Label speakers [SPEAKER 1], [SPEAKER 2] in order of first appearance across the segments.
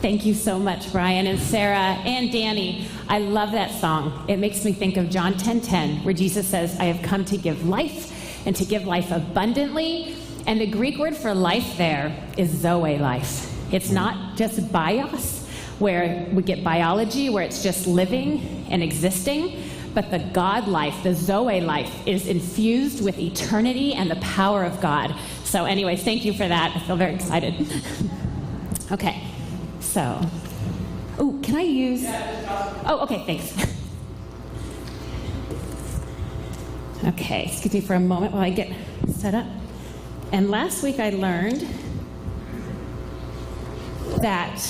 [SPEAKER 1] Thank you so much, Brian and Sarah and Danny. I love that song. It makes me think of John 10:10, where Jesus says, I have come to give life and to give life abundantly. And the Greek word for life there is zoe life. It's not just bios, where we get biology, where it's just living and existing, but the God life, the zoe life, is infused with eternity and the power of God. So anyways, thank you for that. I feel very excited. Okay, so, can I use, okay, thanks. Okay, excuse me for a moment while I get set up. And last week I learned that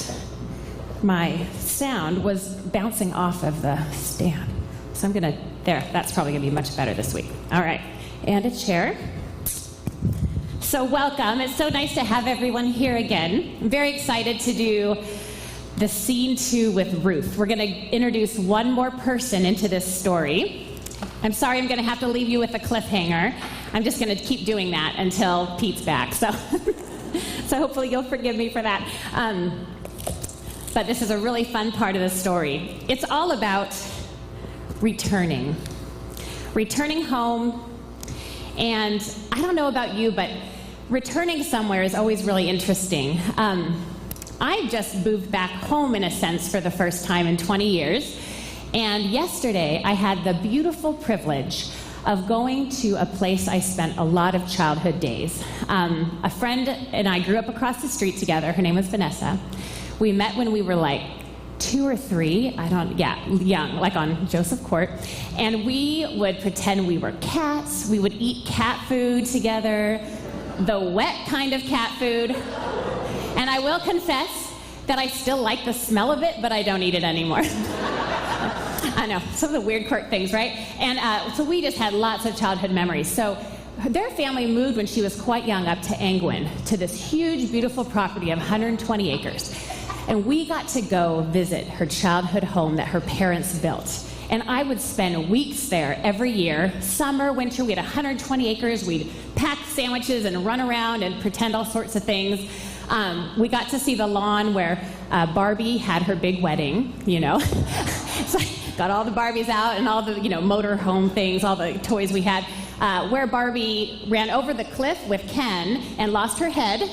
[SPEAKER 1] my sound was bouncing off of the stand. So I'm gonna, that's probably gonna be much better this week. All right, and a chair. So welcome, it's so nice to have everyone here again. I'm very excited to do the scene 2 with Ruth. We're gonna introduce one more person into this story. I'm sorry I'm gonna have to leave you with a cliffhanger. I'm just gonna keep doing that until Pete's back, so, so hopefully you'll forgive me for that. But this is a really fun part of the story. It's all about returning home. And I don't know about you, but returning somewhere is always really interesting. I just moved back home, in a sense, for the first time in 20 years. And yesterday, I had the beautiful privilege of going to a place I spent a lot of childhood days. A friend and I grew up across the street together. Her name was Vanessa. We met when we were like 2 or 3, young, like on Joseph Court. And we would pretend we were cats. We would eat cat food together, the wet kind of cat food. And I will confess that I still like the smell of it, but I don't eat it anymore. I know, some of the weird quirk things, right? And so we just had lots of childhood memories. So their family moved when she was quite young up to Angwin, to this huge, beautiful property of 120 acres. And we got to go visit her childhood home that her parents built. And I would spend weeks there every year, summer, winter. We had 120 acres. We'd pack sandwiches and run around and pretend all sorts of things. We got to see the lawn where Barbie had her big wedding, you know. So I got all the Barbies out and all the, motor home things, all the toys we had, where Barbie ran over the cliff with Ken and lost her head.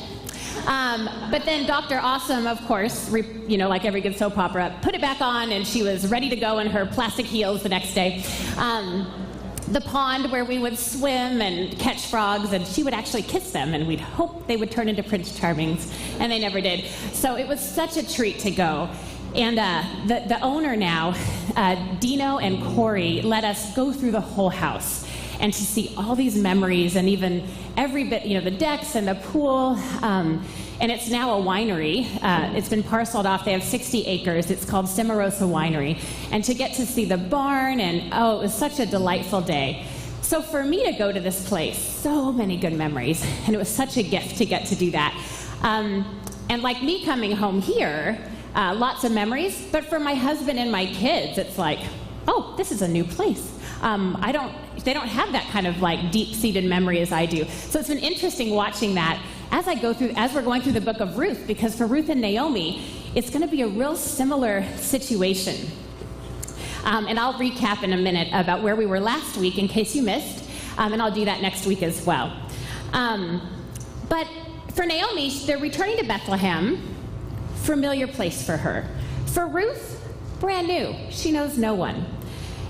[SPEAKER 1] But then Dr. Awesome, of course, like every good soap opera, put it back on and she was ready to go in her plastic heels the next day. The pond where we would swim and catch frogs, and she would actually kiss them, and we'd hope they would turn into Prince Charmings, and they never did. So it was such a treat to go. And the owner now, Dino and Corey, let us go through the whole house and to see all these memories and even every bit, the decks and the pool. And it's now a winery. It's been parceled off. They have 60 acres. It's called Cimarosa Winery. And to get to see the barn, and it was such a delightful day. So for me to go to this place, so many good memories. And it was such a gift to get to do that. And like me coming home here, lots of memories. But for my husband and my kids, it's like, oh, this is a new place. They don't have that kind of like deep-seated memory as I do. So it's been interesting watching that as we're going through the book of Ruth, because for Ruth and Naomi, it's going to be a real similar situation. And I'll recap in a minute about where we were last week in case you missed, and I'll do that next week as well. But for Naomi, they're returning to Bethlehem, familiar place for her. For Ruth, brand new. She knows no one.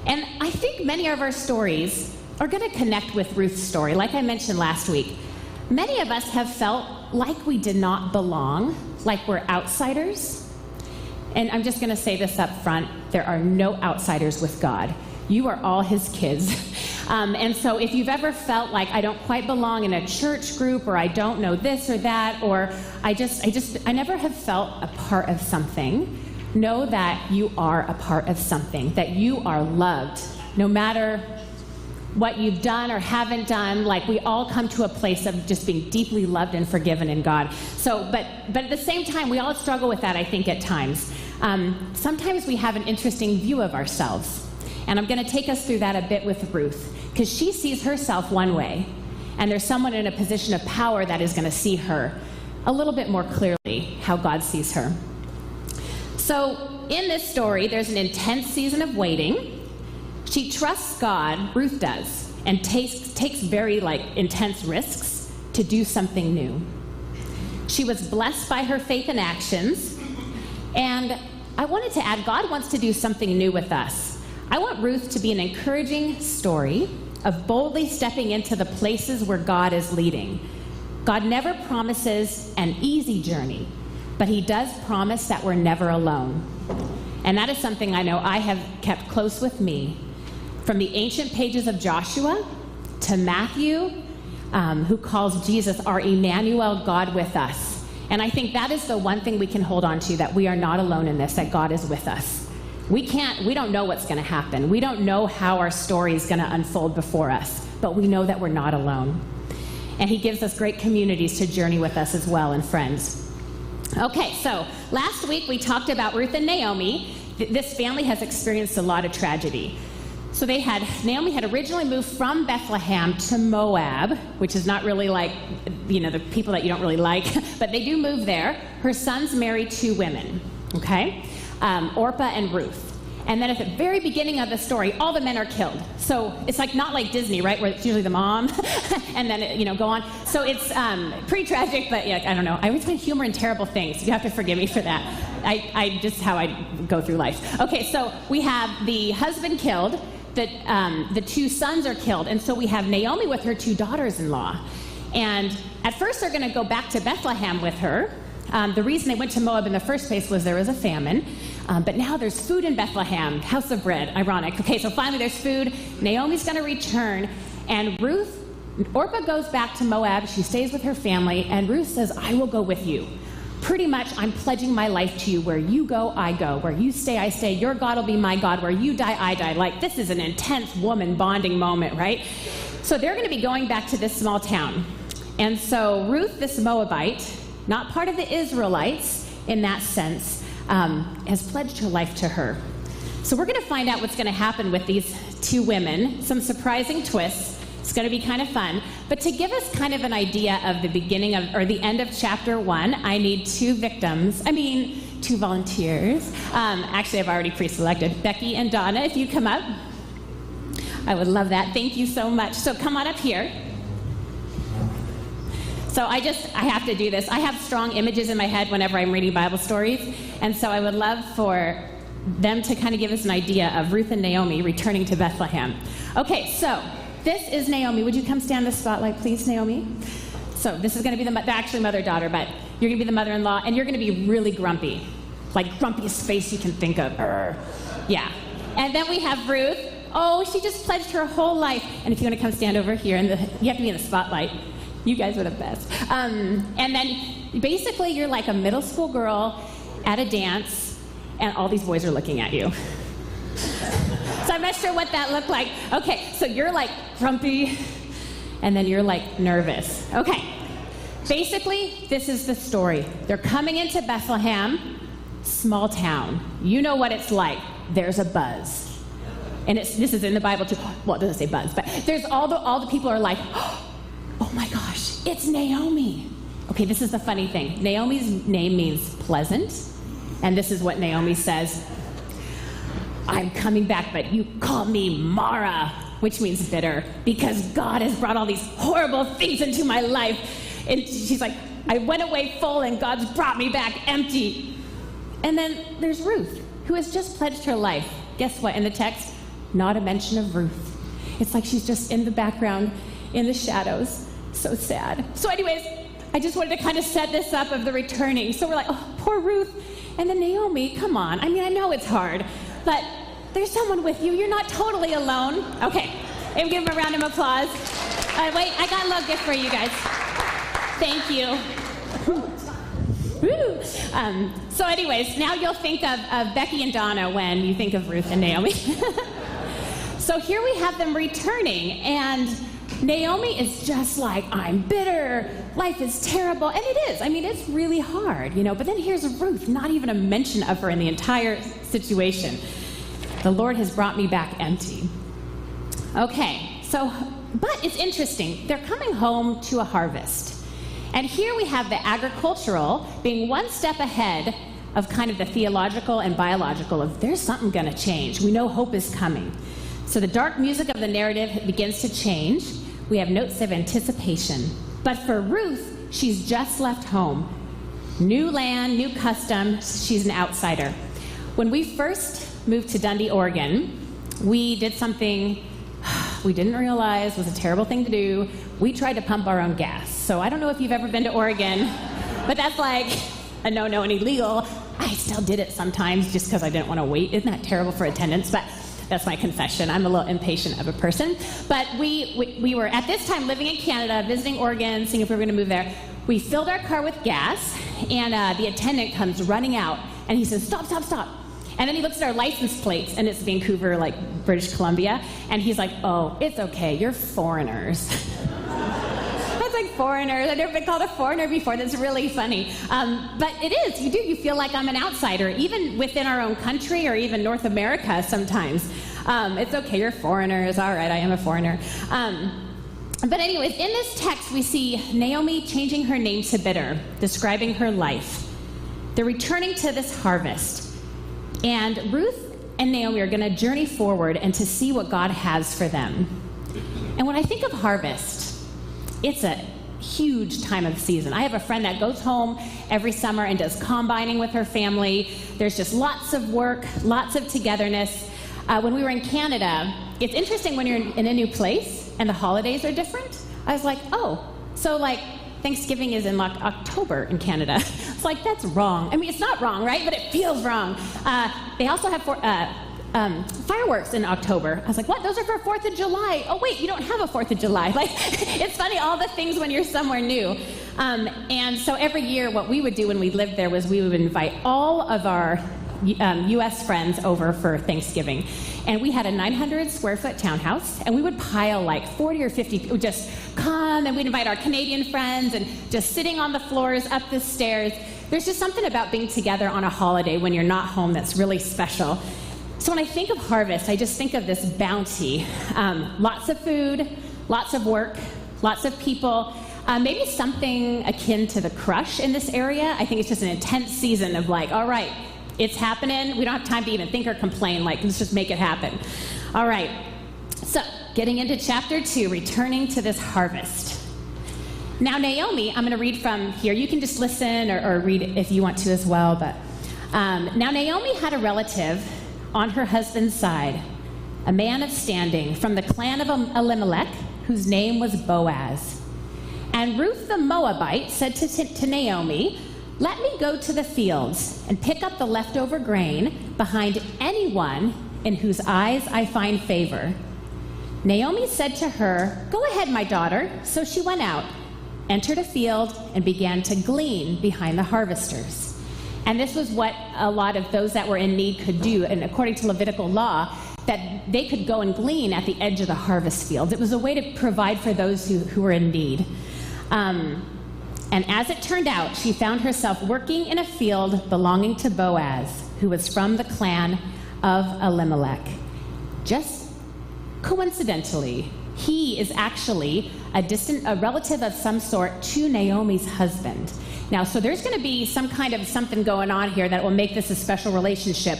[SPEAKER 1] And I think many of our stories are going to connect with Ruth's story. Like I mentioned last week, many of us have felt like we did not belong, like we're outsiders. And I'm just going to say this up front, there are no outsiders with God. You are all his kids. And so if you've ever felt like I don't quite belong in a church group, or I don't know this or that, or I never have felt a part of something, know that you are a part of something, that you are loved. No matter what you've done or haven't done, like we all come to a place of just being deeply loved and forgiven in God. So, but at the same time, we all struggle with that, I think, at times. Sometimes we have an interesting view of ourselves. And I'm going to take us through that a bit with Ruth, because she sees herself one way, and there's someone in a position of power that is going to see her a little bit more clearly how God sees her. So in this story, there's an intense season of waiting. She trusts God, Ruth does, and takes very intense risks to do something new. She was blessed by her faith and actions. And I wanted to add, God wants to do something new with us. I want Ruth to be an encouraging story of boldly stepping into the places where God is leading. God never promises an easy journey, but he does promise that we're never alone. And that is something I know I have kept close with me. From the ancient pages of Joshua to Matthew, who calls Jesus our Emmanuel, God with us. And I think that is the one thing we can hold on to, that we are not alone in this, that God is with us. We don't know what's going to happen. We don't know how our story is going to unfold before us, but we know that we're not alone. And he gives us great communities to journey with us as well, and friends. Okay, so last week we talked about Ruth and Naomi. This family has experienced a lot of tragedy. So Naomi had originally moved from Bethlehem to Moab, which is not really the people that you don't really like, but they do move there. Her sons married 2 women, okay? Orpah and Ruth. And then at the very beginning of the story, all the men are killed. So it's not like Disney, right, where it's usually the mom, and then, go on. So it's pretty tragic, but yeah, I don't know. I always find humor in terrible things. You have to forgive me for that. I just how I go through life. Okay, so we have the husband killed, the 2 sons are killed, and so we have Naomi with her 2 daughters-in-law. And at first they're going to go back to Bethlehem with her. The reason they went to Moab in the first place was there was a famine. But now there's food in Bethlehem, house of bread, ironic. Okay, so finally there's food. Naomi's going to return. And Orpah goes back to Moab. She stays with her family. And Ruth says, I will go with you. Pretty much, I'm pledging my life to you. Where you go, I go. Where you stay, I stay. Your God will be my God. Where you die, I die. This is an intense woman bonding moment, right? So they're going to be going back to this small town. And so Ruth, this Moabite, not part of the Israelites in that sense, has pledged her life to her. So we're going to find out what's going to happen with these 2 women, some surprising twists. It's going to be kind of fun. But to give us kind of an idea of the beginning of, or the end of chapter 1, I need 2 volunteers. Actually, I've already pre-selected. Becky and Donna, if you come up. I would love that. Thank you so much. So come on up here. So I have to do this. I have strong images in my head whenever I'm reading Bible stories, and so I would love for them to kind of give us an idea of Ruth and Naomi returning to Bethlehem. Okay, so this is Naomi. Would you come stand in the spotlight, please, Naomi? So this is going to be actually mother-daughter, but you're going to be the mother-in-law, and you're going to be really grumpy, grumpiest face you can think of. Yeah. And then we have Ruth. Oh, she just pledged her whole life. And if you want to come stand over here, you have to be in the spotlight. You guys are the best. And then basically you're like a middle school girl at a dance, and all these boys are looking at you. So I'm not sure what that looked like. Okay, so you're grumpy, and then you're nervous. Okay, basically this is the story. They're coming into Bethlehem, small town. You know what it's like. There's a buzz. And this is in the Bible too. Well, it doesn't say buzz, but there's all the people are like, oh my gosh, it's Naomi. Okay, this is the funny thing. Naomi's name means pleasant, and this is what Naomi says. I'm coming back, but you call me Mara, which means bitter, because God has brought all these horrible things into my life. And she's like, I went away full, and God's brought me back empty. And then there's Ruth, who has just pledged her life. Guess what? In the text, not a mention of Ruth. It's like she's just in the background, in the shadows. So sad. So anyways, I just wanted to kind of set this up of the returning. So we're like, oh, poor Ruth. And then Naomi, come on. I mean, I know it's hard, but there's someone with you. You're not totally alone. Okay, and give them a round of applause. Wait, I got a little gift for you guys. Thank you. So anyways, now you'll think of Becky and Donna when you think of Ruth and Naomi. So here we have them returning, and Naomi is just like, I'm bitter, life is terrible, and it is. I mean, it's really hard, but then here's Ruth, not even a mention of her in the entire situation. The Lord has brought me back empty. Okay, but it's interesting. They're coming home to a harvest. And here we have the agricultural being one step ahead of kind of the theological and biological of there's something going to change. We know hope is coming. So the dark music of the narrative begins to change. We have notes of anticipation. But for Ruth, she's just left home. New land, new customs, she's an outsider. When we first moved to Dundee, Oregon, we did something we didn't realize was a terrible thing to do. We tried to pump our own gas. So I don't know if you've ever been to Oregon, but that's like a no-no and illegal. I still did it sometimes just because I didn't want to wait. Isn't that terrible for attendance? But that's my confession. I'm a little impatient of a person. But we were at this time living in Canada, visiting Oregon, seeing if we were going to move there. We filled our car with gas, and the attendant comes running out, and he says, "Stop, stop, stop." And then he looks at our license plates, and it's Vancouver, like British Columbia, and he's like, "Oh, it's okay, you're foreigners." I was like, foreigners? I've never been called a foreigner before. That's really funny. But it is, you feel like I'm an outsider, even within our own country or even North America sometimes. It's okay, you're foreigners. All right, I am a foreigner. But anyways, in this text, we see Naomi changing her name to bitter, describing her life. They're returning to this harvest. And Ruth and Naomi are going to journey forward and to see what God has for them. And when I think of harvest, it's a huge time of season. I have a friend that goes home every summer and does combining with her family. There's just lots of work, lots of togetherness. When we were in Canada, it's interesting when you're in a new place and the holidays are different. I was like, oh, so like Thanksgiving is in October in Canada. It's like, that's wrong. I mean, it's not wrong, right? But it feels wrong. They also have fireworks in October. I was like, what? Those are for 4th of July. Oh, wait, you don't have a 4th of July. Like, it's funny, all the things when you're somewhere new. And so every year, what we would do when we lived there was we would invite all of our U.S. friends over for Thanksgiving. And we had a 900-square-foot townhouse, and we would pile like 40 or 50 people just come, and we'd invite our Canadian friends, and just sitting on the floors, up the stairs. There's just something about being together on a holiday when you're not home that's really special. So when I think of harvest, I just think of this bounty. Lots of food, lots of work, lots of people, maybe something akin to the crush in this area. I think it's just an intense season of like, all right, it's happening. We don't have time to even think or complain. Like, let's just make it happen. All right. So, getting into chapter 2, returning to this harvest. Now, Naomi, I'm going to read from here. You can just listen or read if you want to as well. But now, Naomi had a relative on her husband's side, a man of standing from the clan of Elimelech, whose name was Boaz. And Ruth the Moabite said to Naomi, "Let me go to the fields and pick up the leftover grain behind anyone in whose eyes I find favor." Naomi said to her, "Go ahead, my daughter." So she went out, entered a field, and began to glean behind the harvesters. And this was what a lot of those that were in need could do. And according to Levitical law, that they could go and glean at the edge of the harvest field. It was a way to provide for those who were in need. And as it turned out, she found herself working in a field belonging to Boaz, who was from the clan of Elimelech. Just coincidentally, he is actually a relative of some sort to Naomi's husband. Now, so there's going to be some kind of something going on here that will make this a special relationship.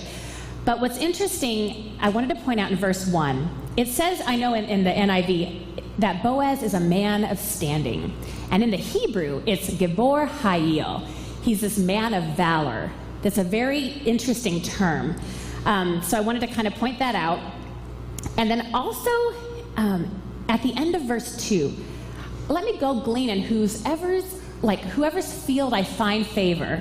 [SPEAKER 1] But what's interesting, I wanted to point out in verse 1, it says, I know in the NIV, that Boaz is a man of standing. And in the Hebrew, it's Gibor Hayil. He's this man of valor. That's a very interesting term. So I wanted to kind of point that out. And then also, at the end of verse 2, let me go glean in whoever's field I find favor,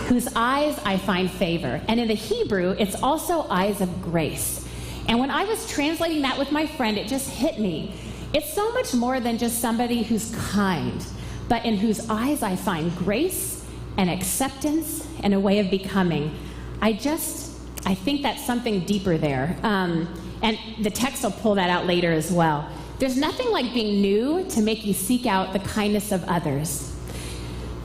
[SPEAKER 1] whose eyes I find favor. And in the Hebrew, it's also eyes of grace. And when I was translating that with my friend, it just hit me. It's so much more than just somebody who's kind, but in whose eyes I find grace and acceptance and a way of becoming. I think that's something deeper there. And the text will pull that out later as well. There's nothing like being new to make you seek out the kindness of others.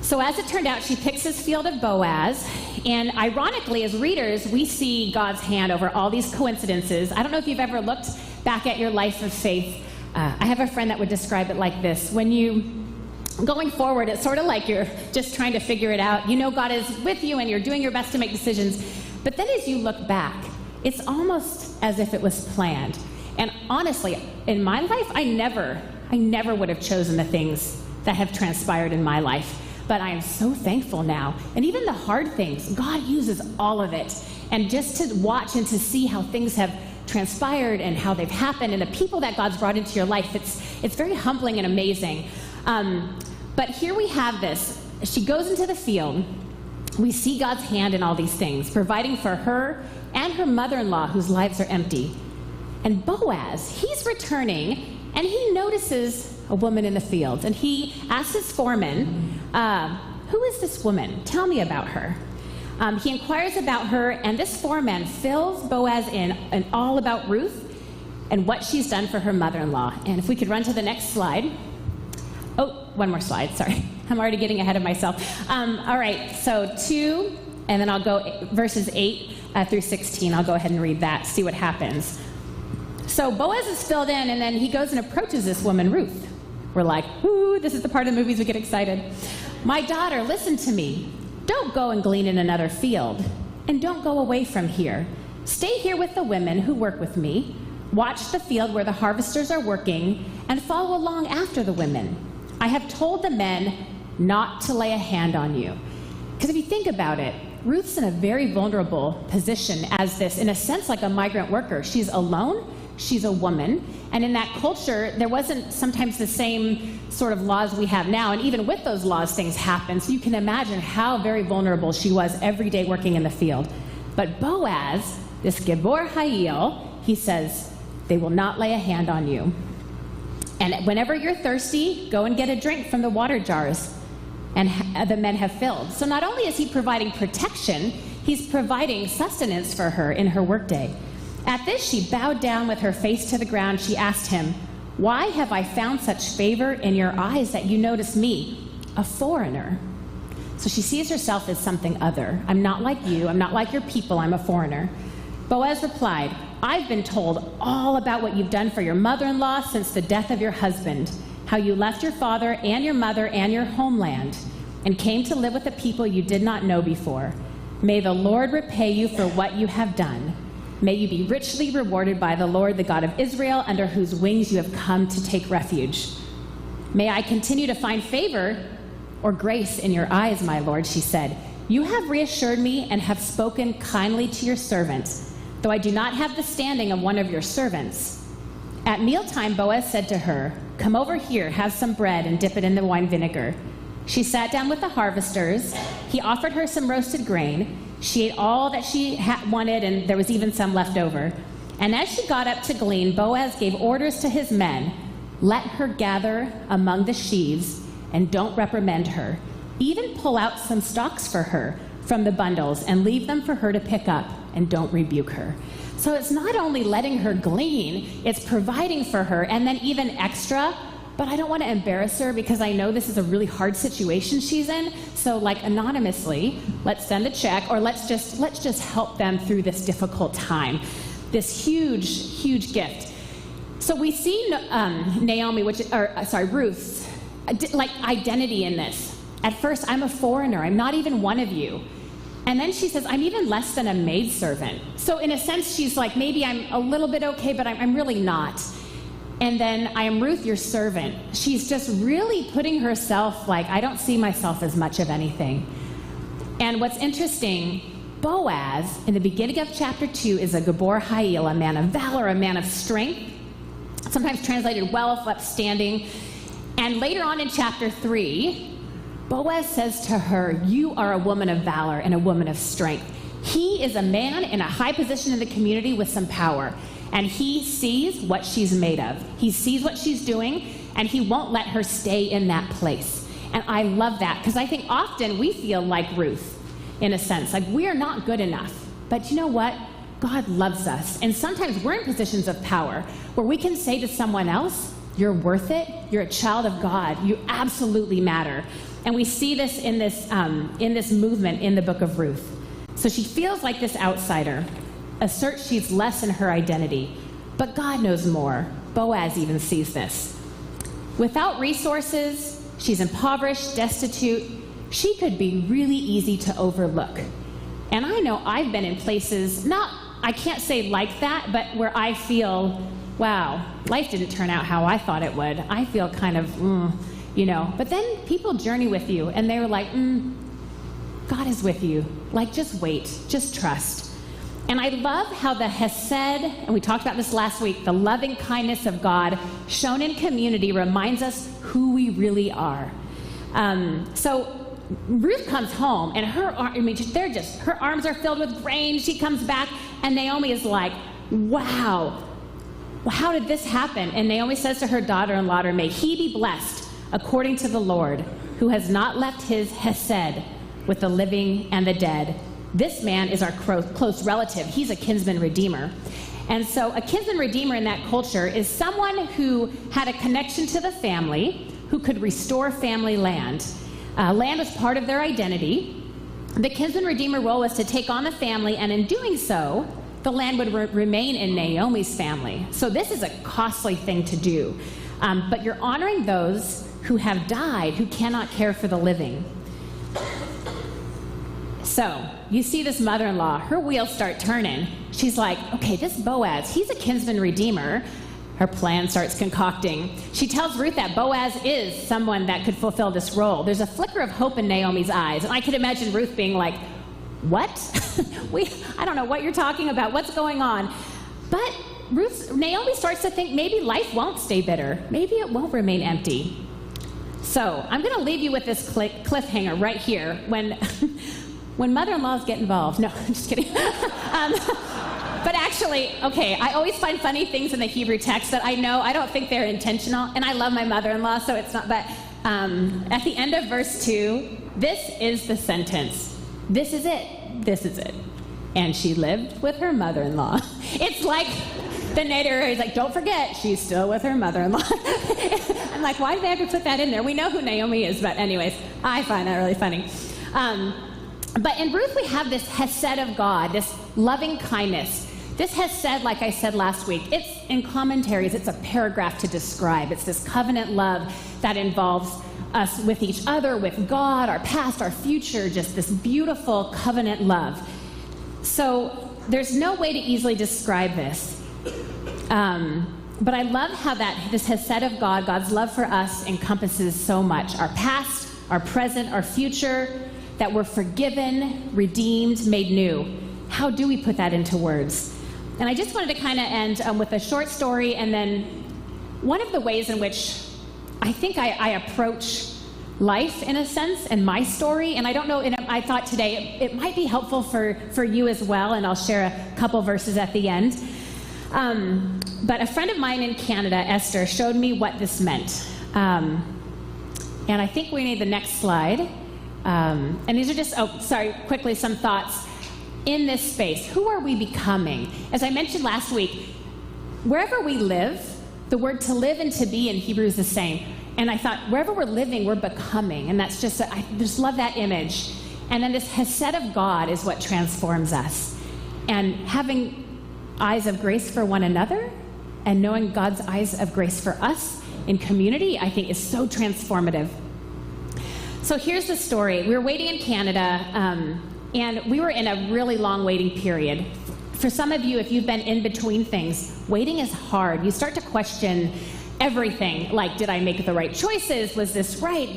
[SPEAKER 1] So as it turned out, she picks this field of Boaz, and ironically, as readers, we see God's hand over all these coincidences. I don't know if you've ever looked back at your life of faith. I have a friend that would describe it like this. When you going forward, it's sort of like you're just trying to figure it out. You know God is with you and you're doing your best to make decisions. But then as you look back, it's almost as if it was planned. And honestly, in my life, I never would have chosen the things that have transpired in my life. But I am so thankful now. And even the hard things, God uses all of it. And just to watch and to see how things have transpired and how they've happened and the people that God's brought into your life, it's very humbling and amazing. But here we have this. She goes into the field. We see God's hand in all these things, providing for her and her mother-in-law whose lives are empty. And Boaz, he's returning, and he notices a woman in the field. And he asks his foreman, who is this woman? Tell me about her. He inquires about her, and this foreman fills Boaz in and all about Ruth and what she's done for her mother-in-law. And if we could run to the next slide. Oh, one more slide, sorry. I'm already getting ahead of myself. All right, so 2, and then I'll go verses 8 through 16. I'll go ahead and read that, see what happens. So Boaz is filled in, and then he goes and approaches this woman, Ruth. We're like, ooh, this is the part of the movies we get excited. My daughter, listen to me. Don't go and glean in another field, and don't go away from here. Stay here with the women who work with me. Watch the field where the harvesters are working, and follow along after the women. I have told the men not to lay a hand on you. Because if you think about it, Ruth's in a very vulnerable position as this, in a sense, like a migrant worker. She's alone, she's a woman, and in that culture, there wasn't sometimes the same sort of laws we have now, and even with those laws, things happen. So you can imagine how very vulnerable she was every day working in the field. But Boaz, this Gibor Hayil, he says, they will not lay a hand on you. And whenever you're thirsty, go and get a drink from the water jars and the men have filled. So not only is he providing protection, he's providing sustenance for her in her workday. At this, she bowed down with her face to the ground. She asked him, why have I found such favor in your eyes that you notice me, a foreigner? So she sees herself as something other. I'm not like you. I'm not like your people. I'm a foreigner. Boaz replied, I've been told all about what you've done for your mother-in-law since the death of your husband, how you left your father and your mother and your homeland and came to live with a people you did not know before. May the Lord repay you for what you have done. May you be richly rewarded by the Lord, the God of Israel, under whose wings you have come to take refuge. May I continue to find favor or grace in your eyes, my Lord, she said. You have reassured me and have spoken kindly to your servant, though I do not have the standing of one of your servants. At mealtime, Boaz said to her, come over here, have some bread, and dip it in the wine vinegar. She sat down with the harvesters. He offered her some roasted grain. She ate all that she wanted, and there was even some left over. And as she got up to glean, Boaz gave orders to his men, let her gather among the sheaves, and don't reprimand her. Even pull out some stalks for her from the bundles, and leave them for her to pick up, and don't rebuke her. So it's not only letting her glean, it's providing for her, and then even extra. But I don't want to embarrass her because I know this is a really hard situation she's in. So like anonymously, let's send a check, or let's just help them through this difficult time. This huge gift. So we see Ruth's like identity in this. At first, I'm a foreigner. I'm not even one of you. And then she says, I'm even less than a maidservant. So in a sense, she's like, maybe I'm a little bit okay, but I'm really not. And then I am Ruth, your servant. She's just really putting herself like, I don't see myself as much of anything. And what's interesting, Boaz, in the beginning of chapter 2, is a Gibor Hayil, a man of valor, a man of strength, sometimes translated wealth, upstanding. And later on in chapter 3, Boaz says to her, you are a woman of valor and a woman of strength. He is a man in a high position in the community with some power. And he sees what she's made of. He sees what she's doing, and he won't let her stay in that place. And I love that, because I think often we feel like Ruth, in a sense, like we are not good enough. But you know what? God loves us. And sometimes we're in positions of power where we can say to someone else, you're worth it. You're a child of God. You absolutely matter. And we see this in this movement in the book of Ruth. So she feels like this outsider, asserts she's less in her identity. But God knows more. Boaz even sees this. Without resources, She's impoverished, destitute. She could be really easy to overlook. And I know I've been in places, I can't say like that, but where I feel, wow, life didn't turn out how I thought it would. I feel kind of, But then people journey with you, and they were like, God is with you. Like, just wait, just trust. And I love how the Hesed, and we talked about this last week, the loving kindness of God shown in community reminds us who we really are. So Ruth comes home, and her arms are filled with grain. She comes back, and Naomi is like, wow, how did this happen? And Naomi says to her daughter-in-law, may he be blessed according to the Lord, who has not left his Hesed with the living and the dead. This man is our close relative. He's a kinsman redeemer. And so a kinsman redeemer in that culture is someone who had a connection to the family, who could restore family land. Land was part of their identity. The kinsman redeemer role was to take on the family, and in doing so, the land would remain in Naomi's family. So this is a costly thing to do. But you're honoring those who have died, who cannot care for the living. So you see this mother-in-law, her wheels start turning. She's like, okay, this Boaz, he's a kinsman redeemer. Her plan starts concocting. She tells Ruth that Boaz is someone that could fulfill this role. There's a flicker of hope in Naomi's eyes. And I could imagine Ruth being like, what? I don't know what you're talking about. What's going on? But Naomi starts to think maybe life won't stay bitter. Maybe it won't remain empty. So I'm going to leave you with this cliffhanger right here. When mother-in-laws get involved. No, I'm just kidding. But actually, okay, I always find funny things in the Hebrew text that I don't think they're intentional, and I love my mother-in-law, so it's not, but at the end of verse 2, this is the sentence. This is it. And she lived with her mother-in-law. It's like the narrator is like, don't forget, she's still with her mother-in-law. I'm like, why did they have to put that in there? We know who Naomi is, but anyways, I find that really funny. But in Ruth, we have this Hesed of God, this loving kindness. This Hesed, like I said last week, it's in commentaries, it's a paragraph to describe. It's this covenant love that involves us with each other, with God, our past, our future, just this beautiful covenant love. So there's no way to easily describe this. But I love how this Hesed of God, God's love for us, encompasses so much. Our past, our present, our future, that we're forgiven, redeemed, made new. How do we put that into words? And I just wanted to kind of end with a short story, and then one of the ways in which I think I approach life, in a sense, and my story, and I don't know, and I thought today it might be helpful for you as well, and I'll share a couple verses at the end. But a friend of mine in Canada, Esther, showed me what this meant. And I think we need the next slide. And these are just, quickly some thoughts. In this space, who are we becoming? As I mentioned last week, wherever we live, the word to live and to be in Hebrew is the same. And I thought, wherever we're living, we're becoming. And that's just, I just love that image. And then this Hesed of God is what transforms us. And having eyes of grace for one another and knowing God's eyes of grace for us in community, I think is so transformative. So here's the story. We were waiting in Canada, and we were in a really long waiting period. For some of you, if you've been in between things, waiting is hard. You start to question everything, like, did I make the right choices? Was this right?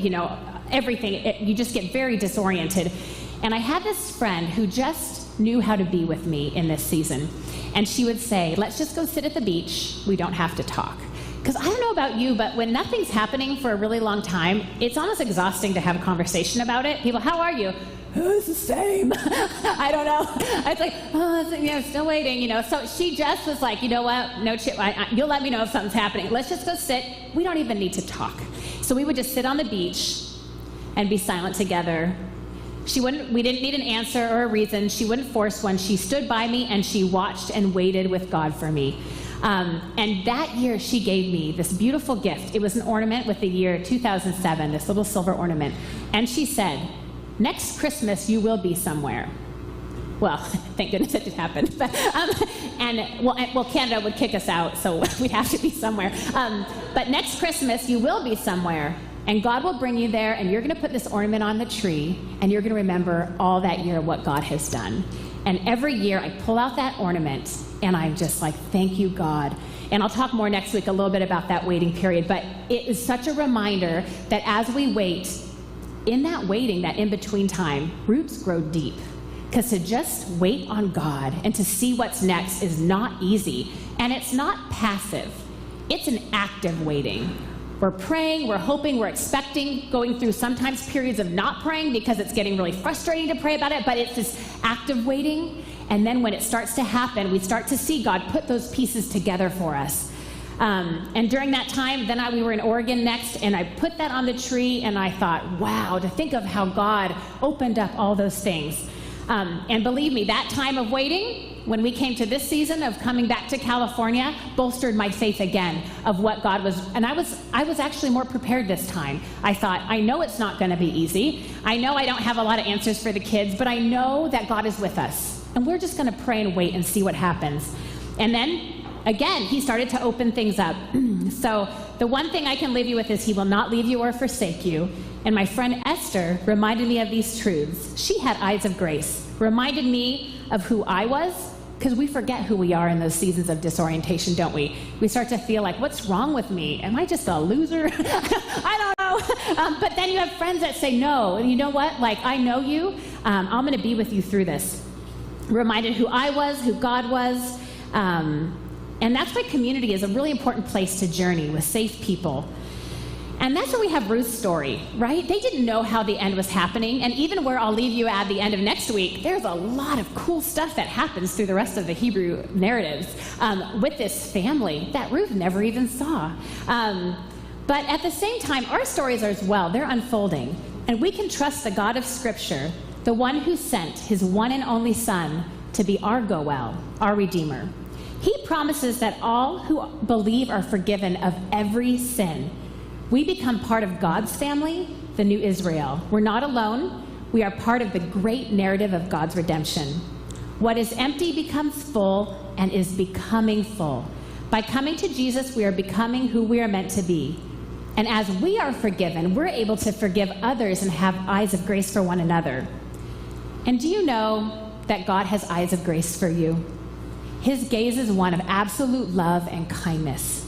[SPEAKER 1] Everything. You just get very disoriented. And I had this friend who just knew how to be with me in this season. And she would say, let's just go sit at the beach. We don't have to talk. Because I don't know about you, but when nothing's happening for a really long time, it's almost exhausting to have a conversation about it. People, how are you? Oh, it's the same. I don't know. It's like, still waiting, So she just was like, you know what? No, you'll let me know if something's happening. Let's just go sit. We don't even need to talk. So we would just sit on the beach and be silent together. We didn't need an answer or a reason. She wouldn't force one. She stood by me and she watched and waited with God for me. And that year she gave me this beautiful gift. It was an ornament with the year 2007, this little silver ornament. And she said, next Christmas you will be somewhere. Well, thank goodness it did happen. But, Canada would kick us out, so we'd have to be somewhere. But next Christmas you will be somewhere. And God will bring you there, and you're going to put this ornament on the tree, and you're going to remember all that year what God has done. And every year I pull out that ornament, and I'm just like, thank you, God. And I'll talk more next week a little bit about that waiting period. But it is such a reminder that as we wait, in that waiting, that in-between time, roots grow deep. Because to just wait on God and to see what's next is not easy. And it's not passive. It's an active waiting. We're praying, we're hoping, we're expecting, going through sometimes periods of not praying because it's getting really frustrating to pray about it, but it's this active waiting. And then when it starts to happen, we start to see God put those pieces together for us. And during that time, then we were in Oregon next, and I put that on the tree, and I thought, wow, to think of how God opened up all those things. And believe me, that time of waiting, when we came to this season of coming back to California, bolstered my faith again of what God was. And I was actually more prepared this time. I thought, I know it's not going to be easy. I know I don't have a lot of answers for the kids, but I know that God is with us. And we're just going to pray and wait and see what happens. And then, again, he started to open things up. So the one thing I can leave you with is he will not leave you or forsake you. And my friend Esther reminded me of these truths. She had eyes of grace, reminded me of who I was, because we forget who we are in those seasons of disorientation, don't we? We start to feel like, what's wrong with me? Am I just a loser? I don't know. But then you have friends that say, no, and you know what? Like, I know you. I'm going to be with you through this. Reminded who I was, who God was. And that's why community is a really important place to journey with safe people. And that's where we have Ruth's story, right? They didn't know how the end was happening. And even where I'll leave you at the end of next week, there's a lot of cool stuff that happens through the rest of the Hebrew narratives with this family that Ruth never even saw. But at the same time, our stories are as well. They're unfolding. And we can trust the God of Scripture, the one who sent his one and only Son to be our Goel, our Redeemer. He promises that all who believe are forgiven of every sin. We become part of God's family, the new Israel. We're not alone. We are part of the great narrative of God's redemption. What is empty becomes full and is becoming full. By coming to Jesus, we are becoming who we are meant to be. And as we are forgiven, we're able to forgive others and have eyes of grace for one another. And do you know that God has eyes of grace for you? His gaze is one of absolute love and kindness.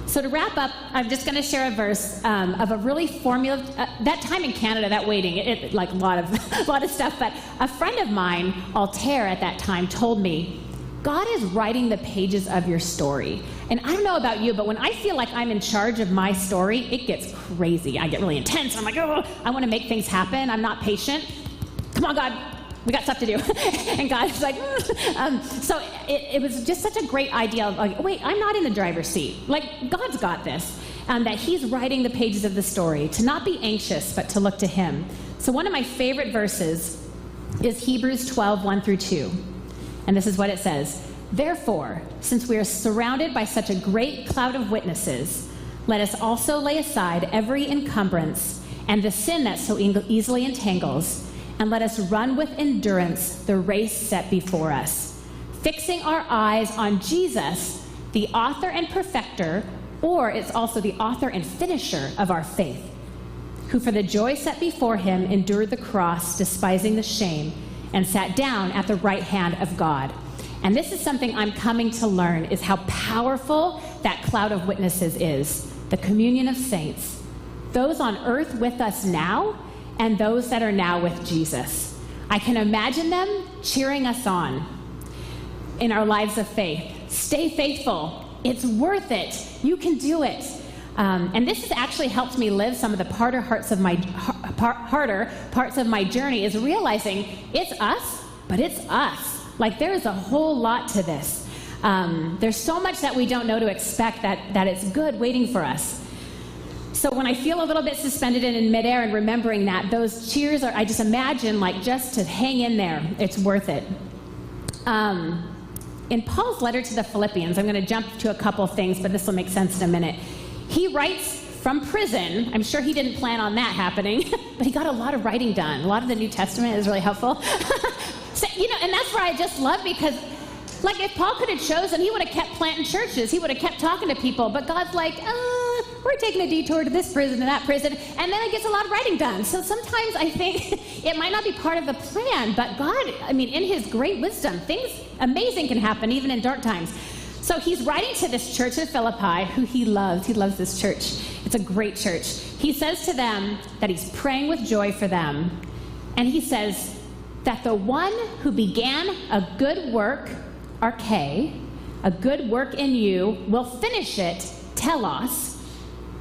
[SPEAKER 1] So to wrap up, I'm just going to share a verse of a really formula. That time in Canada, that waiting, like a lot of stuff. But a friend of mine, Altair, at that time, told me, God is writing the pages of your story. And I don't know about you, but when I feel like I'm in charge of my story, it gets crazy. I get really intense. I'm like, oh, I want to make things happen. I'm not patient. Come on, God. We got stuff to do. And God's like, so it was just such a great idea of like, wait, I'm not in the driver's seat. Like, God's got this. That he's writing the pages of the story, to not be anxious, but to look to him. So one of my favorite verses is Hebrews 12, 1 through 2. And this is what it says. Therefore, since we are surrounded by such a great cloud of witnesses, let us also lay aside every encumbrance and the sin that so easily entangles, and let us run with endurance the race set before us, fixing our eyes on Jesus, the author and perfecter, or it's also the author and finisher of our faith, who for the joy set before him endured the cross, despising the shame, and sat down at the right hand of God. And this is something I'm coming to learn, is how powerful that cloud of witnesses is, the communion of saints, those on earth with us now, and those that are now with Jesus. I can imagine them cheering us on in our lives of faith. Stay faithful. It's worth it. You can do it. And this has actually helped me live some of the harder parts of my journey, is realizing it's us, but it's us. Like, there is a whole lot to this. There's so much that we don't know to expect that it's good waiting for us. So when I feel a little bit suspended and in midair and remembering that, those cheers I just imagine, like, just to hang in there. It's worth it. In Paul's letter to the Philippians, I'm going to jump to a couple things, but this will make sense in a minute. He writes from prison. I'm sure he didn't plan on that happening, but he got a lot of writing done. A lot of the New Testament is really helpful. So, and that's where I just love, because like, if Paul could have chosen, he would have kept planting churches. He would have kept talking to people. But God's like, we're we're taking a detour to this prison and that prison, and then it gets a lot of writing done. So sometimes I think it might not be part of the plan, but God, in his great wisdom, things amazing can happen even in dark times. So he's writing to this church in Philippi, who he loves. He loves this church. It's a great church. He says to them that he's praying with joy for them, and he says that the one who began a good work, arche, a good work in you, will finish it, telos,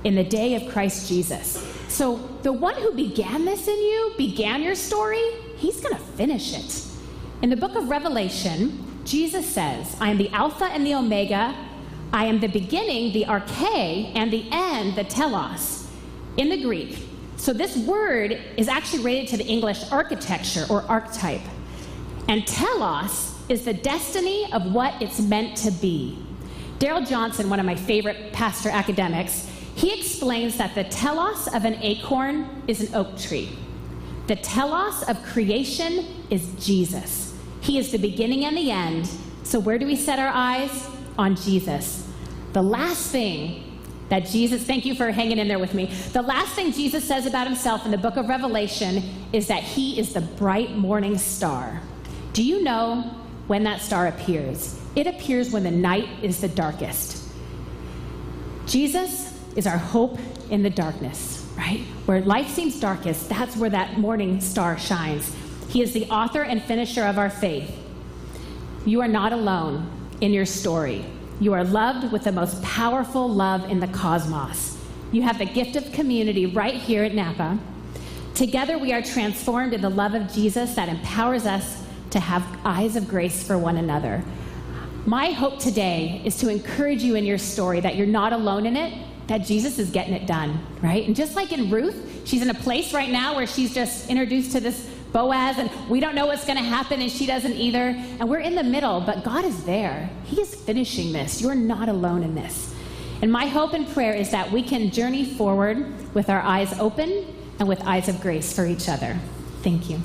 [SPEAKER 1] in the day of Christ Jesus. So the one who began this in you, began your story, he's going to finish it. In the book of Revelation, Jesus says, I am the Alpha and the Omega. I am the beginning, the arche, and the end, the telos, in the Greek. So this word is actually related to the English architecture or archetype. And telos is the destiny of what it's meant to be. Daryl Johnson, one of my favorite pastor academics, he explains that the telos of an acorn is an oak tree. The telos of creation is Jesus. He is the beginning and the end. So where do we set our eyes? On Jesus. The last thing that Jesus, thank you for hanging in there with me. The last thing Jesus says about himself in the book of Revelation is that he is the bright morning star. Do you know when that star appears? It appears when the night is the darkest. Jesus is our hope in the darkness, right? Where life seems darkest, that's where that morning star shines. He is the author and finisher of our faith. You are not alone in your story. You are loved with the most powerful love in the cosmos. You have the gift of community right here at Napa. Together we are transformed in the love of Jesus that empowers us to have eyes of grace for one another. My hope today is to encourage you in your story that you're not alone in it, that Jesus is getting it done, right? And just like in Ruth, she's in a place right now where she's just introduced to this Boaz, and we don't know what's going to happen, and she doesn't either. And we're in the middle, but God is there. He is finishing this. You're not alone in this. And my hope and prayer is that we can journey forward with our eyes open and with eyes of grace for each other. Thank you.